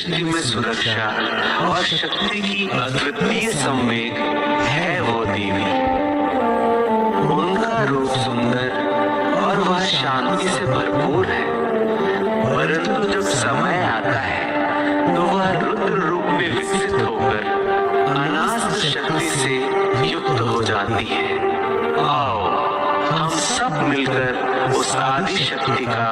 सृष्टि में सुरक्षा और शक्ति की अद्वितीय संवेग है वो देवी। उनका रूप सुंदर और वह शांति से भरपूर है, परंतु जब समय आता है तो वह रुद्र रूप में विकसित होकर अनाथ शक्ति से युक्त हो जाती है। आओ हम सब मिलकर उस आदि शक्ति का